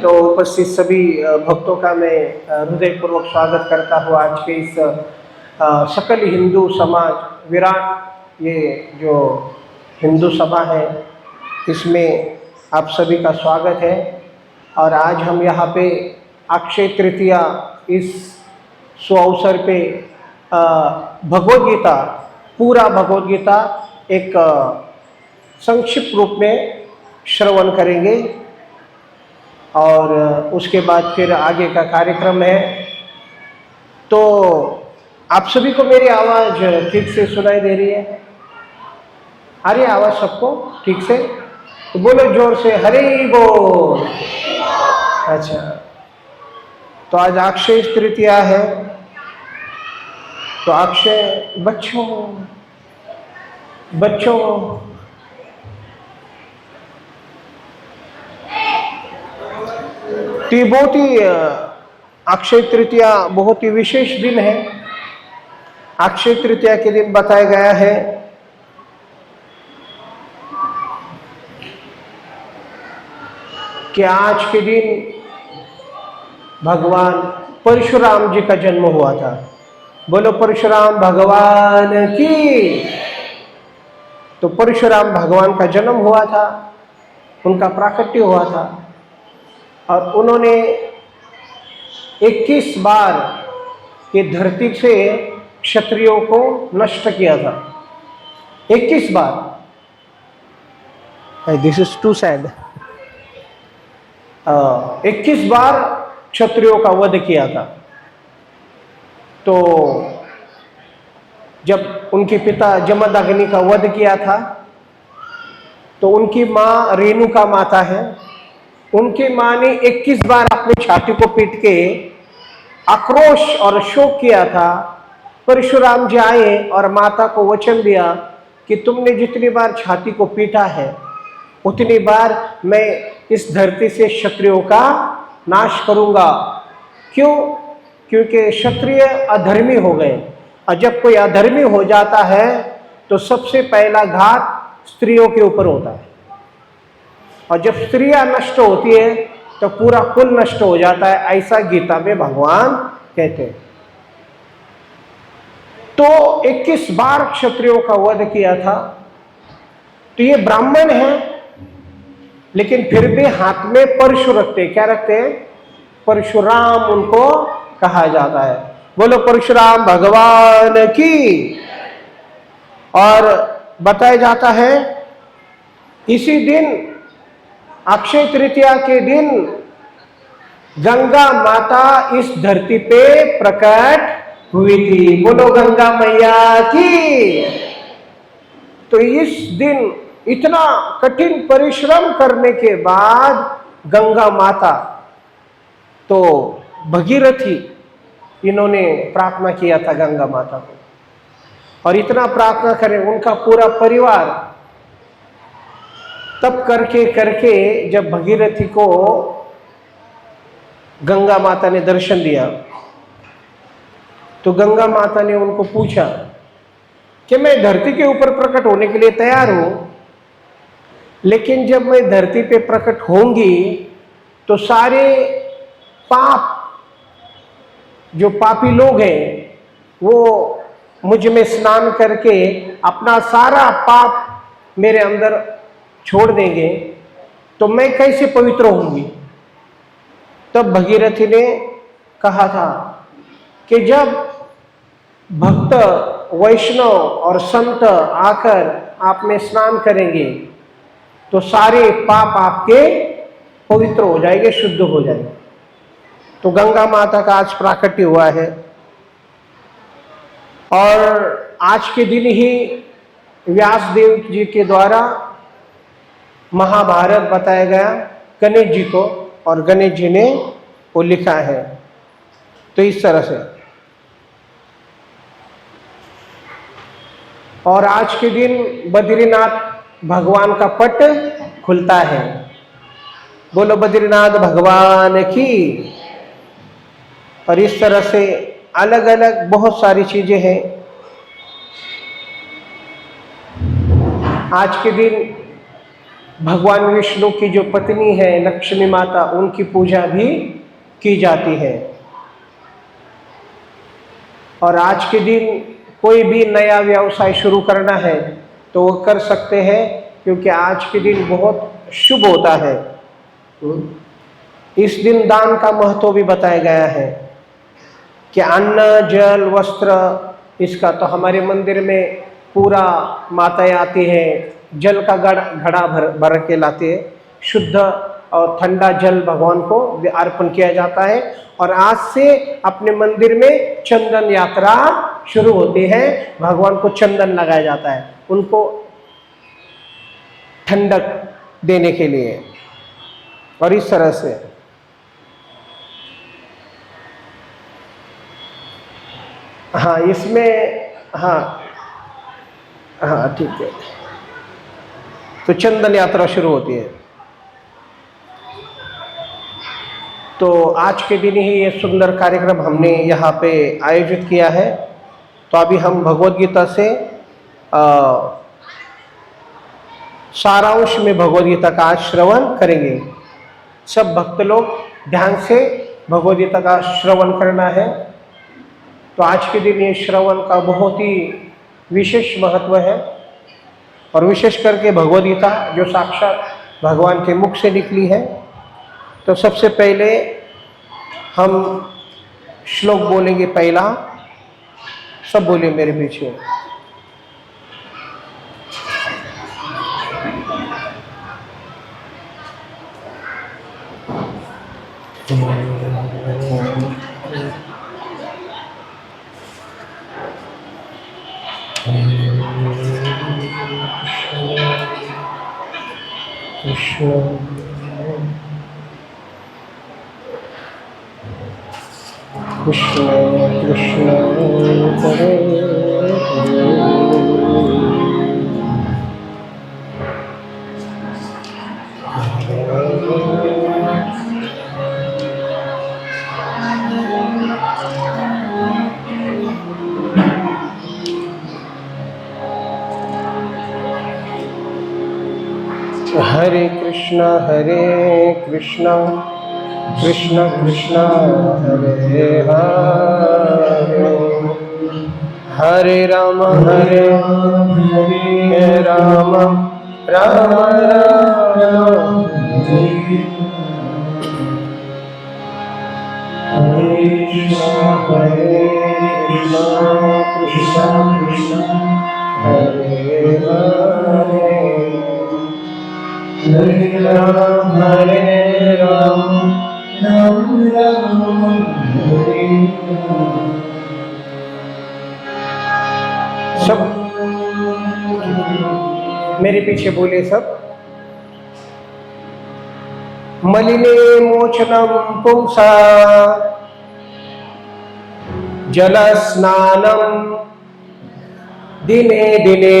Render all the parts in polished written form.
तो उपस्थित सभी भक्तों का मैं हृदयपूर्वक स्वागत करता हूँ आज के इस सकल हिंदू समाज विराट ये जो हिंदू सभा है इसमें आप सभी का स्वागत है। और आज हम यहाँ पे अक्षय तृतीया इस सुअवसर पे भगवद गीता पूरा भगवद गीता एक संक्षिप्त रूप में श्रवण करेंगे और उसके बाद फिर आगे का कार्यक्रम है। तो आप सभी को मेरी आवाज़ ठीक से सुनाई दे रही है? आ रही है आवाज़ सबको ठीक से? तो बोलो जोर से हरि बोल। अच्छा, तो आज अक्षय तृतीया है। तो अक्षय बच्चों तो ये बहुत ही अक्षय तृतीया बहुत ही विशेष दिन है। अक्षय तृतीया के दिन बताया गया है कि आज के दिन भगवान परशुराम जी का जन्म हुआ था। बोलो परशुराम भगवान की। तो परशुराम भगवान का जन्म हुआ था, उनका प्राकट्य हुआ था और उन्होंने 21 बार ये धरती से क्षत्रियों को नष्ट किया था। 21 बार। This is too sad. 21 बार क्षत्रियों का वध किया था। तो जब उनके पिता जमदग्नि का वध किया था तो उनकी माँ रेणुका माता है, उनकी माँ ने 21 बार अपनी छाती को पीट के आक्रोश और शोक किया था। परशुराम जी आए और माता को वचन दिया कि तुमने जितनी बार छाती को पीटा है उतनी बार मैं इस धरती से क्षत्रियों का नाश करूंगा। क्यों? क्योंकि क्षत्रिय अधर्मी हो गए और जब कोई अधर्मी हो जाता है तो सबसे पहला घात स्त्रियों के ऊपर होता है और जब स्त्रियां नष्ट होती है तो पूरा कुल नष्ट हो जाता है, ऐसा गीता में भगवान कहते हैं। तो 21 बार क्षत्रियों का वध किया था। तो ये ब्राह्मण है लेकिन फिर भी हाथ में परशु रखते। क्या रखते हैं? परशुराम उनको कहा जाता है। बोलो परशुराम भगवान की। और बताया जाता है इसी दिन अक्षय तृतीया के दिन गंगा माता इस धरती पे प्रकट हुई थी। बोलो गंगा मैया की। तो इस दिन इतना कठिन परिश्रम करने के बाद गंगा माता तो भगीरथी इन्होंने प्रार्थना किया था गंगा माता को और इतना प्रार्थना करें उनका पूरा परिवार तब करके जब भगीरथी को गंगा माता ने दर्शन दिया तो गंगा माता ने उनको पूछा कि मैं धरती के ऊपर प्रकट होने के लिए तैयार हूं, लेकिन जब मैं धरती पे प्रकट होंगी तो सारे पाप जो पापी लोग हैं वो मुझ में स्नान करके अपना सारा पाप मेरे अंदर छोड़ देंगे, तो मैं कैसे पवित्र होंगी? तब भगीरथी ने कहा था कि जब भक्त वैष्णव और संत आकर आप में स्नान करेंगे तो सारे पाप आपके पवित्र हो जाएंगे, शुद्ध हो जाएंगे। तो गंगा माता का आज प्राकट्य हुआ है और आज के दिन ही व्यासदेव जी के द्वारा महाभारत बताया गया गणेश जी को और गणेश जी ने वो लिखा है। तो इस तरह से और आज के दिन बद्रीनाथ भगवान का पट खुलता है। बोलो बद्रीनाथ भगवान की। और इस तरह से अलग अलग बहुत सारी चीजें हैं। आज के दिन भगवान विष्णु की जो पत्नी है लक्ष्मी माता, उनकी पूजा भी की जाती है। और आज के दिन कोई भी नया व्यवसाय शुरू करना है तो वो कर सकते हैं, क्योंकि आज के दिन बहुत शुभ होता है। इस दिन दान का महत्व भी बताया गया है कि अन्न जल वस्त्र, इसका तो हमारे मंदिर में पूरा माताएं आती है, जल का घड़ा भर के लाते हैं, शुद्ध और ठंडा जल भगवान को अर्पण किया जाता है। और आज से अपने मंदिर में चंदन यात्रा शुरू होती है, भगवान को चंदन लगाया जाता है उनको ठंडक देने के लिए। और इस तरह से हाँ, इसमें हाँ ठीक है, तो चंदन यात्रा शुरू होती है। तो आज के दिन ही ये सुंदर कार्यक्रम हमने यहाँ पे आयोजित किया है। तो अभी हम भगवद गीता से सारांश में भगवद गीता का आज श्रवण करेंगे। सब भक्त लोग ध्यान से भगवद गीता का श्रवण करना है। तो आज के दिन ये श्रवण का बहुत ही विशेष महत्व है, और विशेष करके भगवद गीता जो साक्षात भगवान के मुख से निकली है। तो सबसे पहले हम श्लोक बोलेंगे पहला, सब बोलिए मेरे पीछे। कृष्ण कृष्ण हरे हरे कृष्ण कृष्ण कृष्ण हरे हरे, हरे राम हरे राम राम राम हरे कृष्ण कृष्ण हरे हरे, हरे राम राम राम हरे। सब मेरे पीछे बोले सब। मलिने मोचनम पुंसा जल स्नानम दिने दिने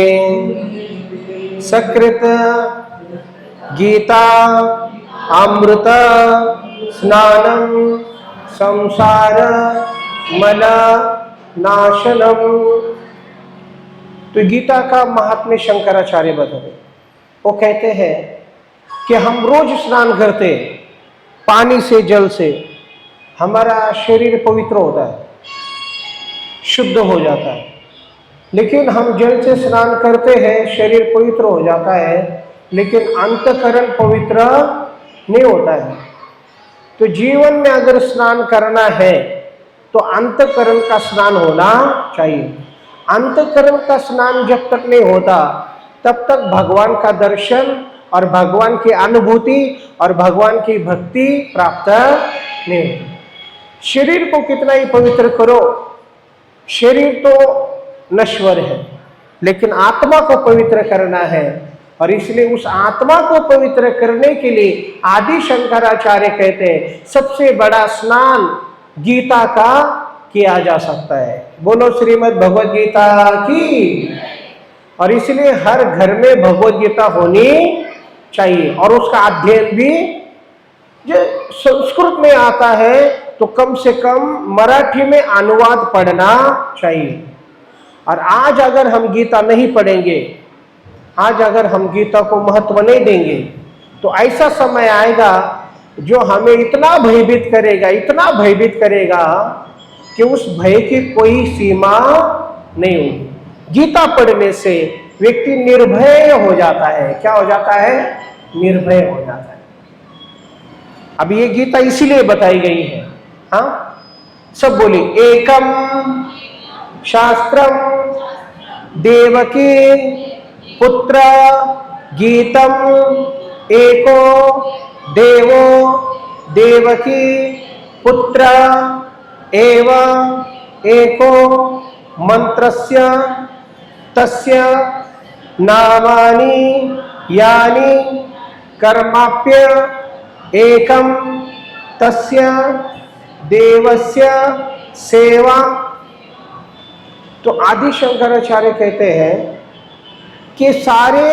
सकृत गीता अमृत स्नानम संसार मल नाशनम। तो गीता का महात्म्य शंकराचार्य बताते, वो कहते हैं कि हम रोज स्नान करते पानी से जल से, हमारा शरीर पवित्र होता है, शुद्ध हो जाता है। लेकिन हम जल से स्नान करते हैं, शरीर पवित्र हो जाता है, लेकिन अंतःकरण पवित्र नहीं होता है। तो जीवन में अगर स्नान करना है तो अंतःकरण का स्नान होना चाहिए। अंतःकरण का स्नान जब तक नहीं होता तब तक भगवान का दर्शन और भगवान की अनुभूति और भगवान की भक्ति प्राप्त नहीं होती। शरीर को कितना ही पवित्र करो, शरीर तो नश्वर है, लेकिन आत्मा को पवित्र करना है। और इसलिए उस आत्मा को पवित्र करने के लिए आदि शंकराचार्य कहते हैं सबसे बड़ा स्नान गीता का किया जा सकता है। बोलो श्रीमद् भगवद गीता की। और इसलिए हर घर में भगवद गीता होनी चाहिए, और उसका अध्ययन भी जो संस्कृत में आता है तो कम से कम मराठी में अनुवाद पढ़ना चाहिए। और आज अगर हम गीता नहीं पढ़ेंगे आज अगर हम गीता को महत्व नहीं देंगे तो ऐसा समय आएगा जो हमें इतना भयभीत करेगा कि उस भय की कोई सीमा नहीं होगी। गीता पढ़ने से व्यक्ति निर्भय हो जाता है। क्या हो जाता है? निर्भय हो जाता है। अब ये गीता इसीलिए बताई गई है। हाँ, सब बोली, एकम शास्त्रम देवकी पुत्र गीतम एको देवो देवकी पुत्र एव एको मंत्रस्य तस्य नामानि यानि कर्माप्य एकम तस्य देवस्य सेवा। तो आदि शंकराचार्य कहते हैं कि सारे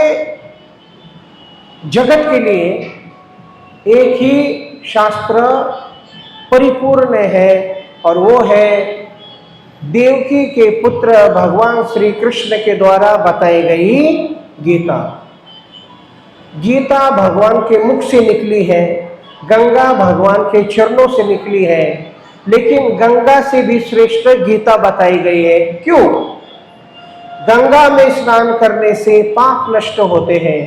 जगत के लिए एक ही शास्त्र परिपूर्ण है और वो है देवकी के पुत्र भगवान श्री कृष्ण के द्वारा बताई गई गीता। गीता भगवान के मुख से निकली है, गंगा भगवान के चरणों से निकली है, लेकिन गंगा से भी श्रेष्ठ गीता बताई गई है। क्यों? गंगा में स्नान करने से पाप नष्ट होते हैं।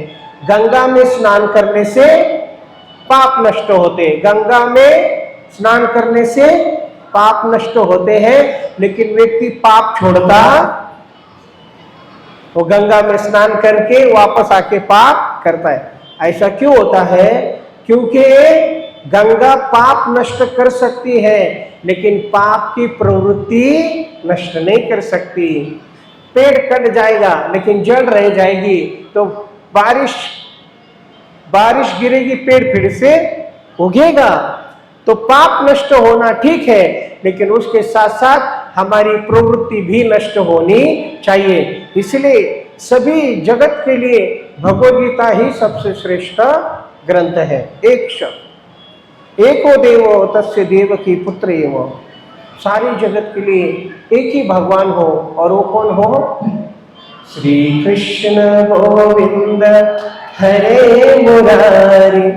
गंगा में स्नान करने से पाप नष्ट होते हैं। गंगा में स्नान करने से पाप नष्ट होते हैं, लेकिन व्यक्ति पाप छोड़ता, वो गंगा में स्नान करके वापस आके पाप करता है। ऐसा क्यों होता है? क्योंकि गंगा पाप नष्ट कर सकती है, लेकिन पाप की प्रवृत्ति नष्ट नहीं कर सकती। पेड़ कट जाएगा लेकिन जड़ रह जाएगी, तो बारिश गिरेगी, पेड़ फिर से उगेगा। तो पाप नष्ट होना ठीक है, लेकिन उसके साथ साथ हमारी प्रवृत्ति भी नष्ट होनी चाहिए। इसलिए सभी जगत के लिए भगवद गीता ही सबसे श्रेष्ठ ग्रंथ है। एक शब्द, एको देवो तस्य देवकी पुत्र एव। सारी जगत के लिए एक ही भगवान हो, और वो कौन हो? श्री कृष्ण गोविंद हरे मुरारी,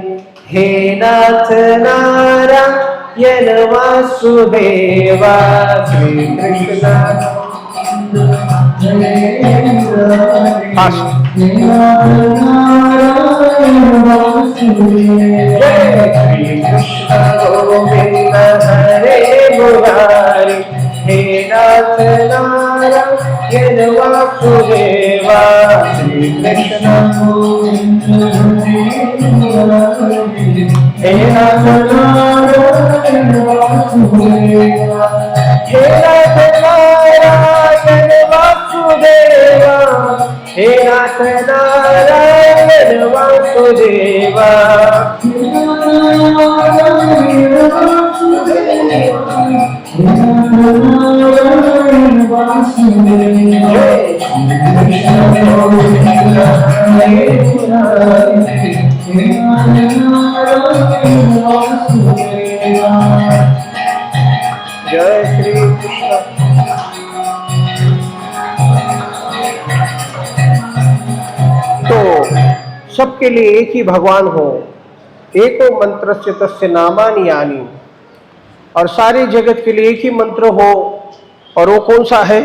हे नाथ नारायण वासुदेवा। श्री कृष्ण श्री कृष्ण गोविंद हरे मुरारी, हे नाथ नारायण वासुदेवा। श्री कृष्ण हे नाथ नारायण वासुदेवा, हे नाथ नारायण वासुदेवा, हे नाथ नारायण वासुदेवा। जय श्री कृष्ण। तो सबके लिए एक ही भगवान हो, एको मंत्रस्य तस्य नामानि यानि। और सारे जगत के लिए एक ही मंत्र हो, और वो कौन सा है?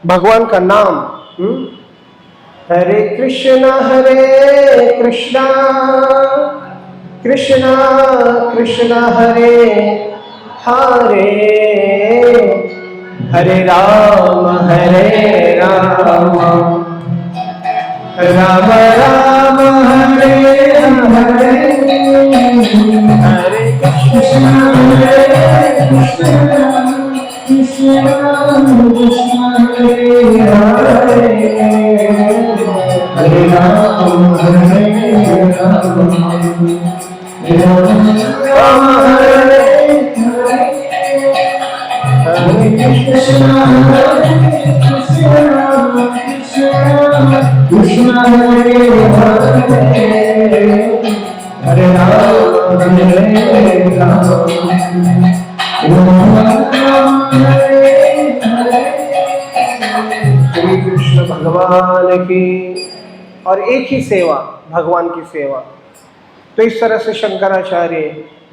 भगवान का नाम। हरे कृष्णा कृष्णा कृष्णा हरे हरे, हरे राम राम राम हरे हरे, हरे कृष्णा कृष्णा हरे हरे, हरे राम राम हरे हरे, हरे कृष्णा कृष्णा हरे हरे, हरे राम हरे हरे। श्री कृष्ण भगवान की और एक ही सेवा, भगवान की सेवा। तो इस तरह से शंकराचार्य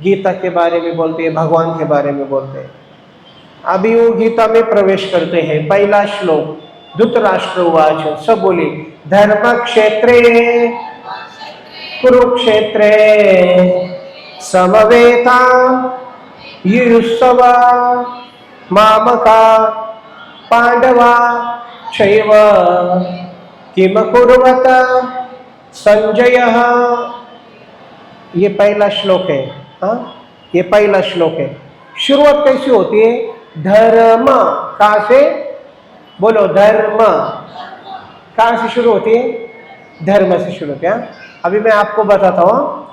गीता के बारे में बोलते हैं, भगवान के बारे में बोलते हैं। अभी वो गीता में प्रवेश करते हैं। पहला श्लोक, धृतराष्ट्र उवाच, सब बोले, धर्म क्षेत्रे कुरुक्षेत्रे समवेता युयुत्सव मामका पांडवा चैव किम कुर्वत संजय। ये पहला श्लोक है। हाँ, ये पहला श्लोक है। शुरुआत कैसी होती है? धर्म, कहाँ से? बोलो, धर्म कहाँ से शुरू होती है? धर्म से शुरू होती है। अभी मैं आपको बताता हूँ।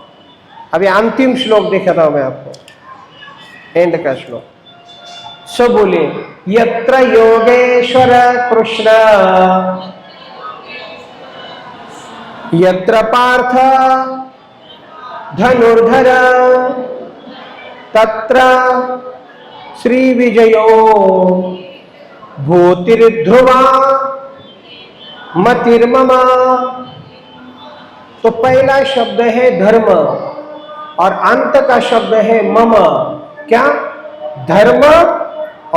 अभी अंतिम श्लोक दिखाता हूँ मैं आपको, एंड का श्लोक। सब बोले, यत्र योगेश्वर कृष्ण यत्र पार्थ धनुर्धर तत्र श्री विजयो भूतिर्ध्रुवा मतिर्मम। तो पहला शब्द है धर्म और अंत का शब्द है मम। क्या? धर्म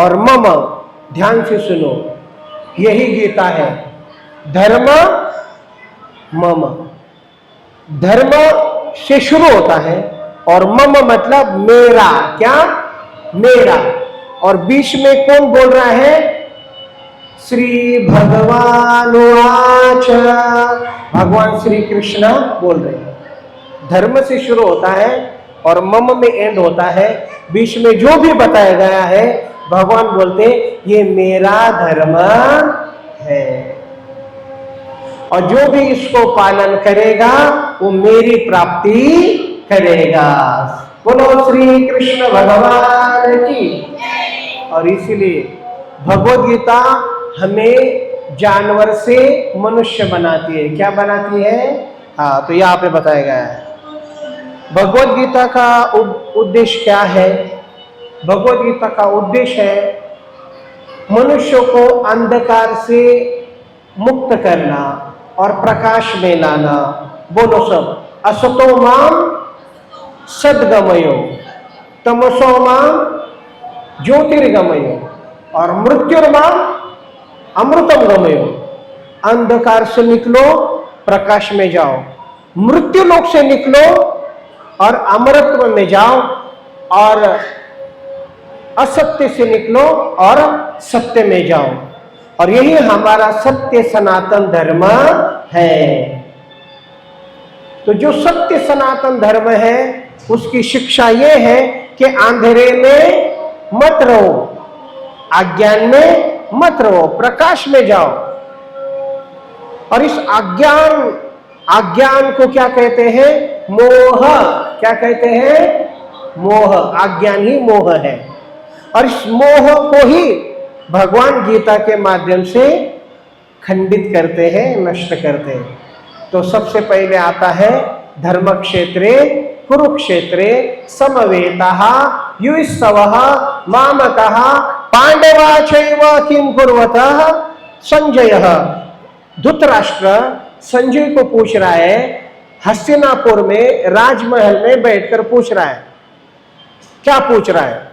और मम। ध्यान से सुनो, यही गीता है। धर्म मम, धर्म से शुरू होता है और मम मतलब मेरा। क्या? मेरा। और बीच में कौन बोल रहा है? श्री भगवान वाच, भगवान श्री कृष्ण बोल रहे हैं। धर्म से शुरू होता है और मम में एंड होता है। बीच में जो भी बताया गया है भगवान बोलते ये मेरा धर्म है, और जो भी इसको पालन करेगा वो मेरी प्राप्ति करेगा। बोलो श्री कृष्ण भगवान की। और इसीलिए भगवद गीता हमें जानवर से मनुष्य बनाती है। क्या बनाती है? हाँ, तो यहाँ पे बताया गया है। भगवद गीता का उद्देश्य क्या है? भगवद गीता का उद्देश्य है मनुष्य को अंधकार से मुक्त करना और प्रकाश में लाना। बोलो सब, असतो माम सद्गमयो तमसो माम ज्योतिर्गमयो और मृत्युर्माम अमृतम गमयो। अंधकार से निकलो, प्रकाश में जाओ। मृत्यु लोक से निकलो और अमृतत्व में जाओ, और असत्य से निकलो और सत्य में जाओ। और यही हमारा सत्य सनातन धर्म है। तो जो सत्य सनातन धर्म है उसकी शिक्षा यह है कि अंधेरे में मत रहो, अज्ञान में मत रहो, प्रकाश में जाओ। और इस अज्ञान को क्या कहते हैं? मोह। क्या कहते हैं? मोह। अज्ञान ही मोह है। और इस मोह को ही भगवान गीता के माध्यम से खंडित करते हैं, नष्ट करते हैं। तो सबसे पहले आता है धर्म क्षेत्रे कुरुक्षेत्रे समवेतः युयुत्सवः मामकः पांडवा चैव किम कुर्वतः संजय। धृतराष्ट्र संजय को पूछ रहा है, हस्तिनापुर में राजमहल में बैठकर पूछ रहा है। क्या पूछ रहा है?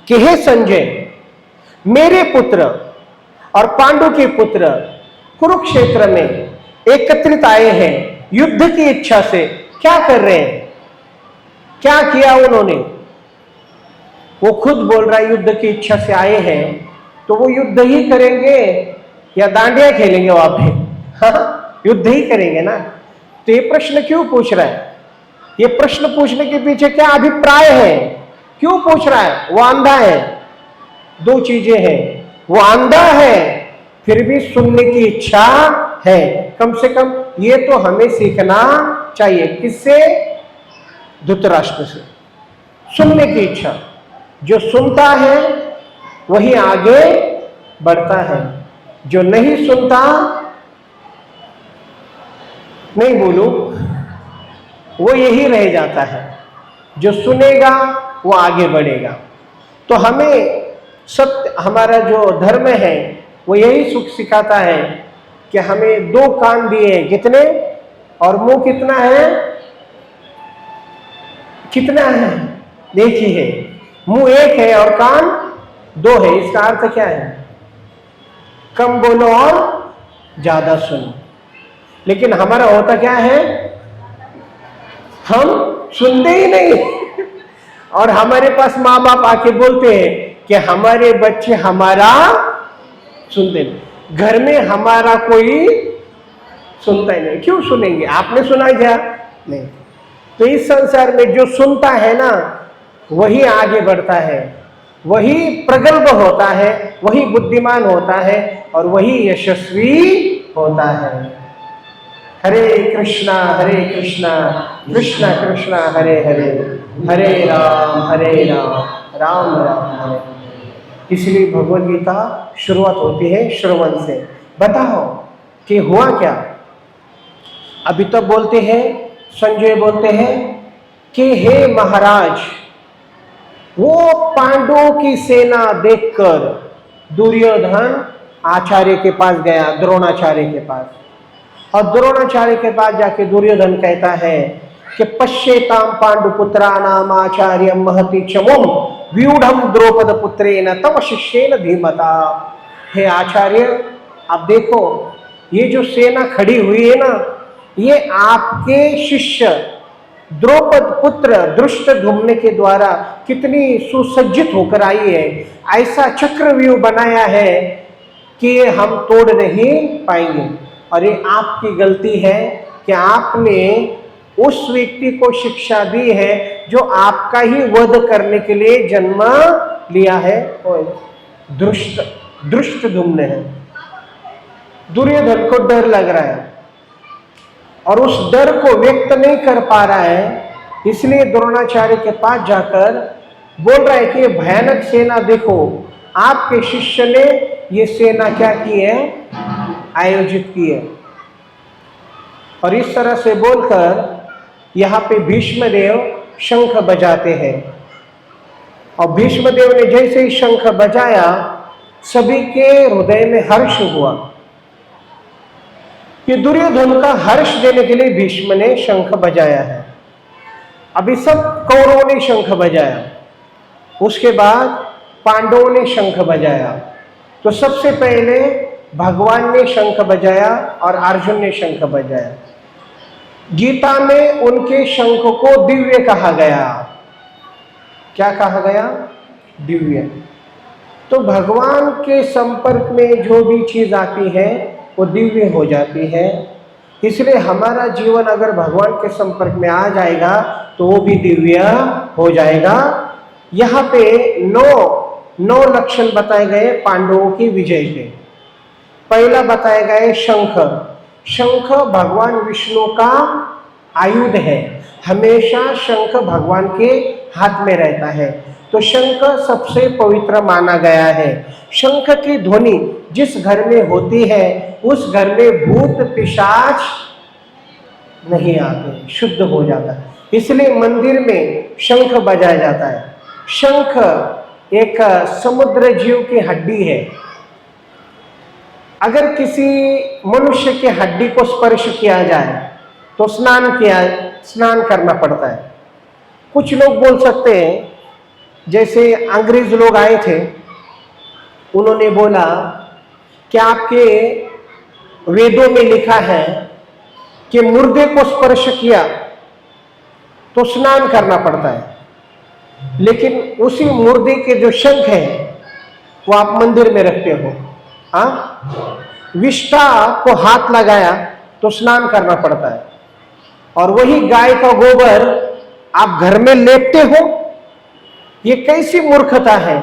कि हे संजय, मेरे पुत्र और पांडु के पुत्र कुरुक्षेत्र में एकत्रित आए हैं युद्ध की इच्छा से। क्या कर रहे हैं? क्या किया उन्होंने? वो खुद बोल रहा है युद्ध की इच्छा से आए हैं, तो वो युद्ध ही करेंगे या डांडिया खेलेंगे वहां पे? हाँ, युद्ध ही करेंगे ना। तो ये प्रश्न क्यों पूछ रहा है? ये प्रश्न पूछने के पीछे क्या अभिप्राय है? क्यों पूछ रहा है? वो अंधा है। दो चीजें हैं, वो अंधा है फिर भी सुनने की इच्छा है। कम से कम ये तो हमें सीखना चाहिए। किससे? धृतराष्ट्र से। सुनने की इच्छा। जो सुनता है वही आगे बढ़ता है, जो नहीं सुनता, नहीं बोलूं, वो यही रह जाता है। जो सुनेगा वो आगे बढ़ेगा। तो हमें सत्य, हमारा जो धर्म है वो यही सुख सिखाता है कि हमें 2 कान दिए हैं, कितने, और मुंह कितना है, कितना है, देखिए मुंह 1 है और कान 2 है। इसका अर्थ क्या है, कम बोलो और ज्यादा सुनो। लेकिन हमारा होता क्या है, हम सुनते ही नहीं और हमारे पास माँ बाप आके बोलते हैं कि हमारे बच्चे हमारा सुनते नहीं। घर में हमारा कोई सुनता ही नहीं, क्यों सुनेंगे, आपने सुना क्या, नहीं। तो इस संसार में जो सुनता है ना, वही आगे बढ़ता है, वही प्रगल्भ होता है, वही बुद्धिमान होता है और वही यशस्वी होता है। हरे कृष्णा कृष्णा कृष्णा हरे हरे, हरे राम राम राम हरे। इसलिए भगवद गीता शुरुआत होती है श्रवण से। बताओ कि हुआ क्या। अभी तक बोलते हैं, संजय बोलते हैं कि हे महाराज, वो पांडवों की सेना देखकर दुर्योधन आचार्य के पास गया, द्रोणाचार्य के पास, और द्रोणाचार्य के पास जाके दुर्योधन कहता है कि पश्येताम पांडुपुत्राणाम आचार्य महति चमुम व्यूढ़म द्रौपद पुत्रेण तव शिष्येन धीमता। हे आचार्य, आप देखो ये जो सेना खड़ी हुई है ना, ये आपके शिष्य द्रौपद पुत्र धृष्टद्युम्न के द्वारा कितनी सुसज्जित होकर आई है। ऐसा चक्रव्यूह बनाया है कि हम तोड़ नहीं पाएंगे। और ये आपकी गलती है कि आपने उस व्यक्ति को शिक्षा दी है जो आपका ही वध करने के लिए जन्म लिया है, धृष्टद्युम्न है। दुर्योधन को डर लग रहा है और उस डर को व्यक्त नहीं कर पा रहा है, इसलिए द्रोणाचार्य के पास जाकर बोल रहा है कि ये भयानक सेना देखो, आपके शिष्य ने ये सेना क्या की है, आयोजित की है। और इस तरह से बोलकर यहाँ पे भीष्मदेव शंख बजाते हैं और भीष्मदेव ने जैसे ही शंख बजाया, सभी के हृदय में हर्ष हुआ। कि दुर्योधन का हर्ष देने के लिए भीष्म ने शंख बजाया है। अभी सब कौरवों ने शंख बजाया, उसके बाद पांडवों ने शंख बजाया। तो सबसे पहले भगवान ने शंख बजाया और अर्जुन ने शंख बजाया। गीता में उनके शंख को दिव्य कहा गया। क्या कहा गया, दिव्य। तो भगवान के संपर्क में जो भी चीज आती है वो दिव्य हो जाती है। इसलिए हमारा जीवन अगर भगवान के संपर्क में आ जाएगा तो वो भी दिव्य हो जाएगा। यहाँ पे 9 लक्षण बताए गए पांडवों की विजय के। पहला बताया गया शंख। शंख भगवान विष्णु का आयुध है, हमेशा शंख भगवान के हाथ में रहता है। तो शंख सबसे पवित्र माना गया है। शंख की ध्वनि जिस घर में होती है उस घर में भूत पिशाच नहीं आते, शुद्ध हो जाता है। इसलिए मंदिर में शंख बजाया जाता है। शंख एक समुद्र जीव की हड्डी है। अगर किसी मनुष्य की हड्डी को स्पर्श किया जाए तो स्नान करना पड़ता है। कुछ लोग बोल सकते हैं, जैसे अंग्रेज लोग आए थे, उन्होंने बोला कि आपके वेदों में लिखा है कि मुर्दे को स्पर्श किया तो स्नान करना पड़ता है, लेकिन उसी मुर्दे के जो शंख है वो आप मंदिर में रखते हो। हाँ, विष्ठा को हाथ लगाया तो स्नान करना पड़ता है, और वही गाय का गोबर आप घर में लेपते हो। ये कैसी मूर्खता है,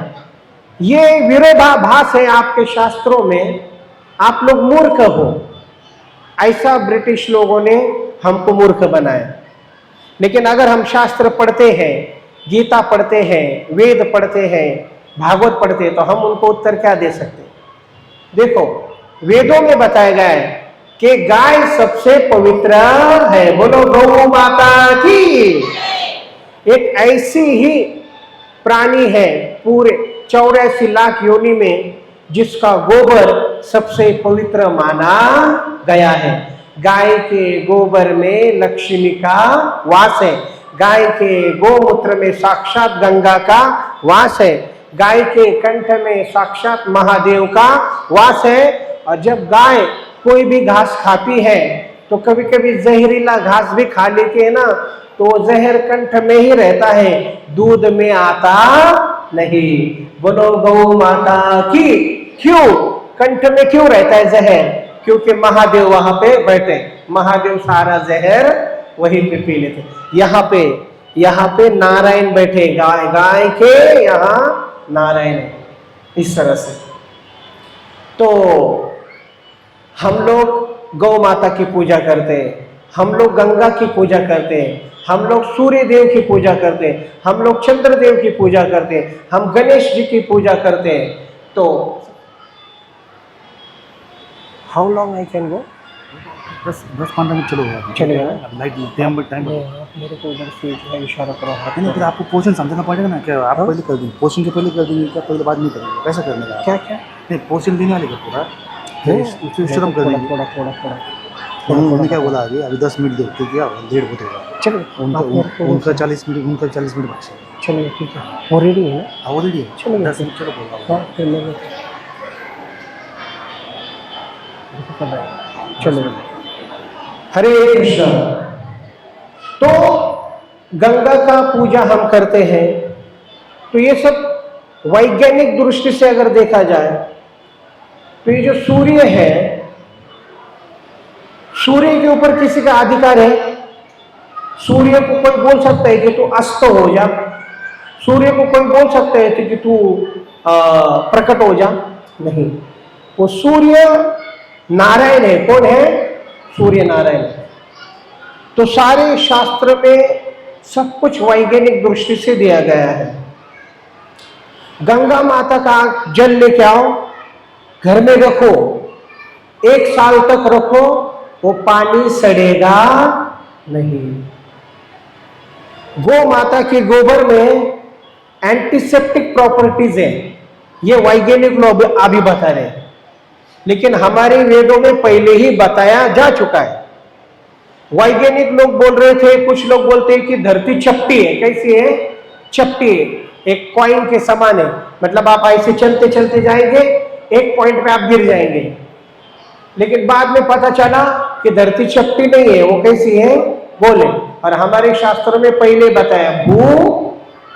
ये विरोधाभास है आपके शास्त्रों में। आप लोग मूर्ख हो। ऐसा ब्रिटिश लोगों ने हमको मूर्ख बनाया। लेकिन अगर हम शास्त्र पढ़ते हैं, गीता पढ़ते हैं, वेद पढ़ते हैं, भागवत पढ़ते हैं, तो हम उनको उत्तर क्या दे सकते हैं। देखो, वेदों में बताया गया है कि गाय सबसे पवित्र है। बोलो गौ माता की। एक ऐसी ही प्राणी है पूरे 84 लाख योनि में, जिसका गोबर सबसे पवित्र माना गया है। गाय के गोबर में लक्ष्मी का वास है, गाय के गोमूत्र में साक्षात गंगा का वास है, गाय के कंठ में साक्षात महादेव का वास है। और जब गाय कोई भी घास खाती है तो कभी कभी जहरीला घास भी खा लेती है ना, तो जहर कंठ में ही रहता है, दूध में आता नहीं। बोलो गौ माता की। क्यों कंठ में क्यों रहता है जहर? क्योंकि महादेव वहां पे बैठे, महादेव सारा जहर वहीं पे पी लेते। यहाँ पे नारायण बैठे, गाय के यहाँ नारायण है, इस तरह से। तो हम लोग गौ माता की पूजा करते हैं, हम लोग गंगा की पूजा करते हैं, हम लोग सूर्य देव की पूजा करते हैं, हम लोग चंद्र देव की पूजा करते हैं, हम गणेश जी की पूजा करते हैं। तो how long I can go? 10-15 minute चलेगा ना? लाइट टाइम मेरे को उधर से जो है इशारा करो हाथ नहीं, फिर आपको पोर्शन समझना पड़ेगा ना। क्या आप पहले कर देंगे पोर्शन के पहले कर देंगे, क्या पहले बाद नहीं करेंगे? कैसा करने का? क्या नहीं, पोर्शन देने वाले का पूरा शुरू कर देंगे। थोड़ा उन्होंने क्या बोला अभी 10 मिनट दो, क्योंकि 1:30 बहुत होगा। चलिए उनका 40 मिनट बाकी है। चलिए ठीक है, वो रेडी है ना? हाँ, ऑलरेडी है। चलो 10 मिनट चलो बोल चलो। हरे कृष्ण। तो गंगा का पूजा हम करते हैं, तो ये सब वैज्ञानिक दृष्टि से अगर देखा जाए तो ये जो सूर्य है, सूर्य के ऊपर किसी का अधिकार है? सूर्य को कोई बोल सकता है कि तू अस्त हो जा, सूर्य को कोई बोल सकता है कि तू प्रकट हो जा? नहीं। वो सूर्य नारायण है। कौन है? सूर्य नारायण है। तो सारे शास्त्र में सब कुछ वैज्ञानिक दृष्टि से दिया गया है। गंगा माता का जल लेके आओ, घर में रखो, 1 साल तक रखो, वो पानी सड़ेगा नहीं। गौ माता के गोबर में एंटीसेप्टिक प्रॉपर्टीज है, ये वैज्ञानिक लोग अभी बता रहे हैं, लेकिन हमारे वेदों में पहले ही बताया जा चुका है। वैज्ञानिक लोग बोल रहे थे, कुछ लोग बोलते हैं कि धरती चपटी है। कैसी है? चपटी है, एक कॉइन के समान है। मतलब आप ऐसे चलते चलते जाएंगे, एक पॉइंट पे आप गिर जाएंगे। लेकिन बाद में पता चला कि धरती चपटी नहीं है, वो कैसी है? गोल है। और हमारे शास्त्रों में पहले बताया भू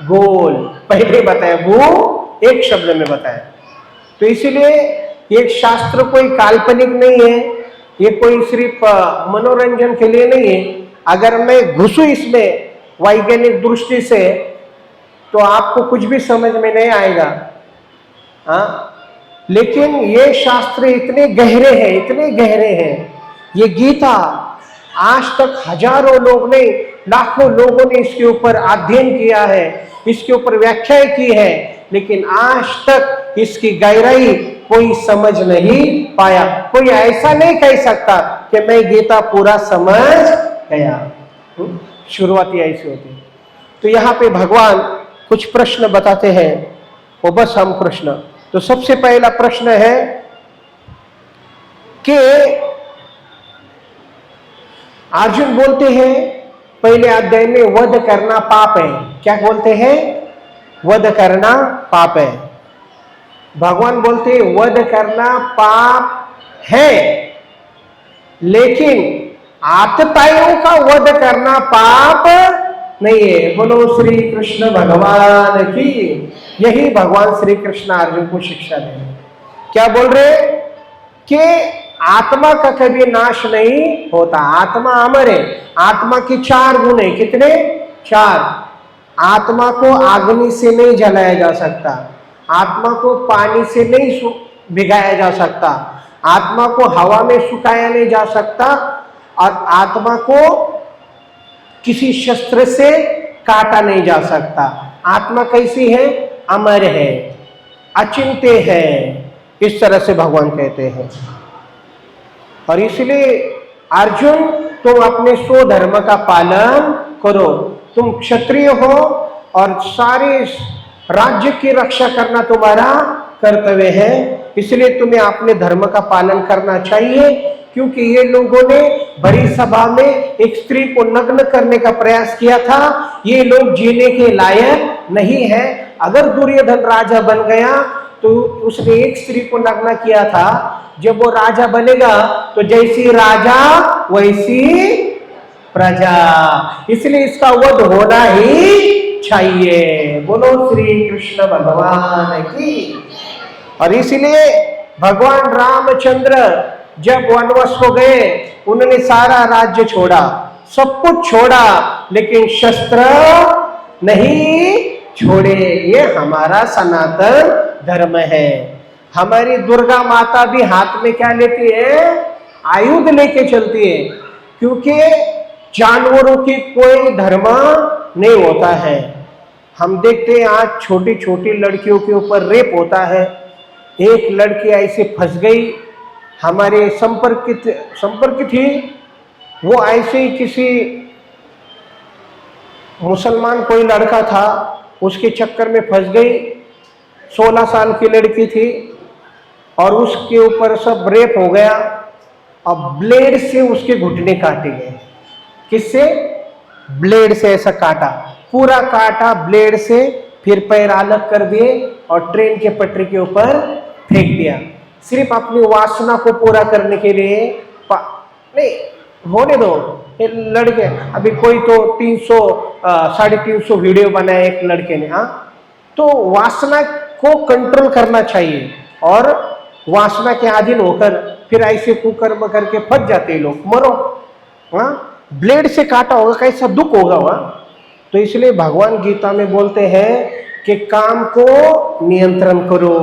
गोल, पहले बताया, भू एक शब्द में बताया। तो इसीलिए ये शास्त्र कोई काल्पनिक नहीं है, ये कोई सिर्फ मनोरंजन के लिए नहीं है। अगर मैं घुसूं इसमें वैज्ञानिक दृष्टि से तो आपको कुछ भी समझ में नहीं आएगा। हाँ, लेकिन ये शास्त्र इतने गहरे हैं, इतने गहरे हैं। ये गीता आज तक हजारों लोग ने, लाखों लोगों ने इसके ऊपर अध्ययन किया है, इसके ऊपर व्याख्याएं की है, लेकिन आज तक इसकी गहराई कोई समझ नहीं पाया। कोई ऐसा नहीं कह सकता कि मैं गीता पूरा समझ गया। शुरुआती ऐसी होती है। तो यहाँ पे भगवान कुछ प्रश्न बताते हैं, वो बस हम प्रश्न। तो सबसे पहला प्रश्न है कि अर्जुन बोलते हैं पहले अध्याय में, वध करना पाप है। क्या बोलते हैं? वध करना पाप है। भगवान बोलते हैं वध करना पाप है, लेकिन आतताइयों का वध करना पाप नहीं है। बोलो श्री कृष्ण भगवान की। यही भगवान श्री कृष्ण अर्जुन को शिक्षा दे रहे। क्या बोल रहे? कि आत्मा का कभी नाश नहीं होता, आत्मा अमर है। आत्मा के 4 गुण है। कितने? 4। आत्मा को अग्नि से नहीं जलाया जा सकता, आत्मा को पानी से नहीं भिगाया जा सकता, आत्मा को हवा में सुखाया नहीं जा सकता, और आत्मा को किसी शस्त्र से काटा नहीं जा सकता। आत्मा कैसी है? अमर है, अचिंत्य है, इस तरह से भगवान कहते हैं। और इसलिए अर्जुन, तुम अपने स्वधर्म का पालन करो। तुम क्षत्रिय हो और सारे राज्य की रक्षा करना तुम्हारा कर्तव्य है। इसलिए तुम्हें अपने धर्म का पालन करना चाहिए, क्योंकि ये लोगों ने बड़ी सभा में एक स्त्री को नग्न करने का प्रयास किया था। ये लोग जीने के लायक नहीं है। अगर दुर्योधन राजा बन गया तो उसने एक स्त्री को नग्न किया था, जब वो राजा बनेगा तो जैसी राजा वैसी प्रजा, इसलिए इसका वध होना ही चाहिए। बोलो श्री कृष्ण भगवान की। और इसलिए भगवान रामचंद्र जब वनवास को गए, उन्होंने सारा राज्य छोड़ा, सब कुछ छोड़ा, लेकिन शस्त्र नहीं छोड़े। ये हमारा सनातन धर्म है। हमारी दुर्गा माता भी हाथ में क्या लेती है? आयुध लेके चलती है, क्योंकि जानवरों की कोई धर्म नहीं होता है। हम देखते हैं आज छोटी छोटी लड़कियों के ऊपर रेप होता है। एक लड़की ऐसे फंस गई, हमारे संपर्क थी, वो ऐसे ही किसी मुसलमान कोई लड़का था, उसके चक्कर में फंस गई। 16 साल की लड़की थी और उसके ऊपर सब रेप हो गया। अब ब्लेड से उसके घुटने काटे गए। किससे? ब्लेड से ऐसा काटा, पूरा काटा ब्लेड से, फिर पैर अलग कर दिए और ट्रेन के पटरी के ऊपर फेंक दिया, सिर्फ अपनी वासना को पूरा करने के लिए। नहीं होने दो ये लड़के, अभी कोई तो 300-350 वीडियो बनाए एक लड़के ने। हाँ, तो वासना को कंट्रोल करना चाहिए, और वासना के अधीन होकर फिर ऐसे कुकर्म करके फंस जाते हैं लोग। मरो। हाँ, ब्लेड से काटा होगा, कैसा दुख होगा वहां। तो इसलिए भगवान गीता में बोलते हैं कि काम को नियंत्रण करो,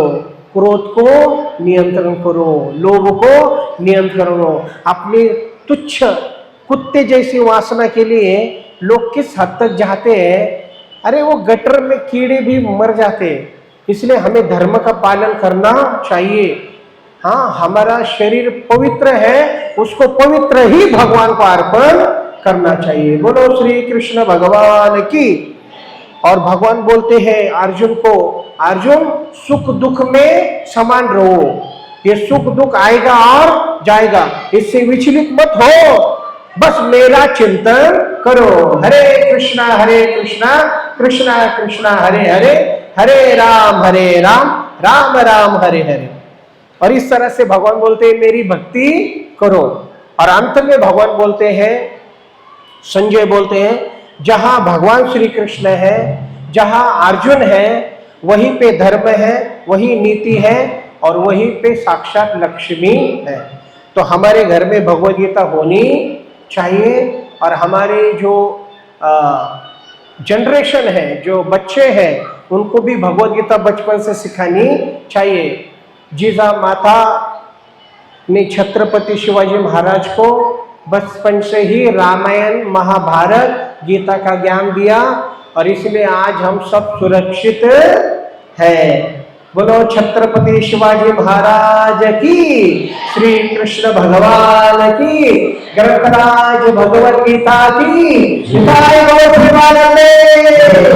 क्रोध को नियंत्रण करो, लोभ को नियंत्रण करो। अपनी तुच्छ कुत्ते जैसी वासना के लिए लोग किस हद तक जाते हैं। अरे वो गटर में कीड़े भी मर जाते हैं। इसलिए हमें धर्म का पालन करना चाहिए। हाँ, हमारा शरीर पवित्र है, उसको पवित्र ही भगवान को अर्पण करना चाहिए। बोलो श्री कृष्ण भगवान की। और भगवान बोलते हैं अर्जुन को, अर्जुन सुख दुख में समान रहो। ये सुख दुख आएगा और जाएगा, इससे विचलित मत हो, बस मेरा चिंतन करो। हरे कृष्णा कृष्णा कृष्णा हरे हरे, हरे राम राम राम हरे हरे। और इस तरह से भगवान बोलते हैं मेरी भक्ति करो। और अंत में भगवान बोलते हैं, संजय बोलते हैं, जहां भगवान श्री कृष्ण है, जहां अर्जुन है, वहीं पे धर्म है, वही नीति है, और वहीं पे साक्षात लक्ष्मी है। तो हमारे घर में भगवद गीता होनी चाहिए। और हमारे जो जनरेशन है, जो बच्चे हैं, उनको भी भगवद गीता बचपन से सिखानी चाहिए। जीजा माता ने छत्रपति शिवाजी महाराज को बचपन से ही रामायण, महाभारत, गीता का ज्ञान दिया, और इसलिए आज हम सब सुरक्षित हैं। बोलो छत्रपति शिवाजी महाराज की, श्री कृष्ण भगवान की, ग्रंथराज भगवद गीता की।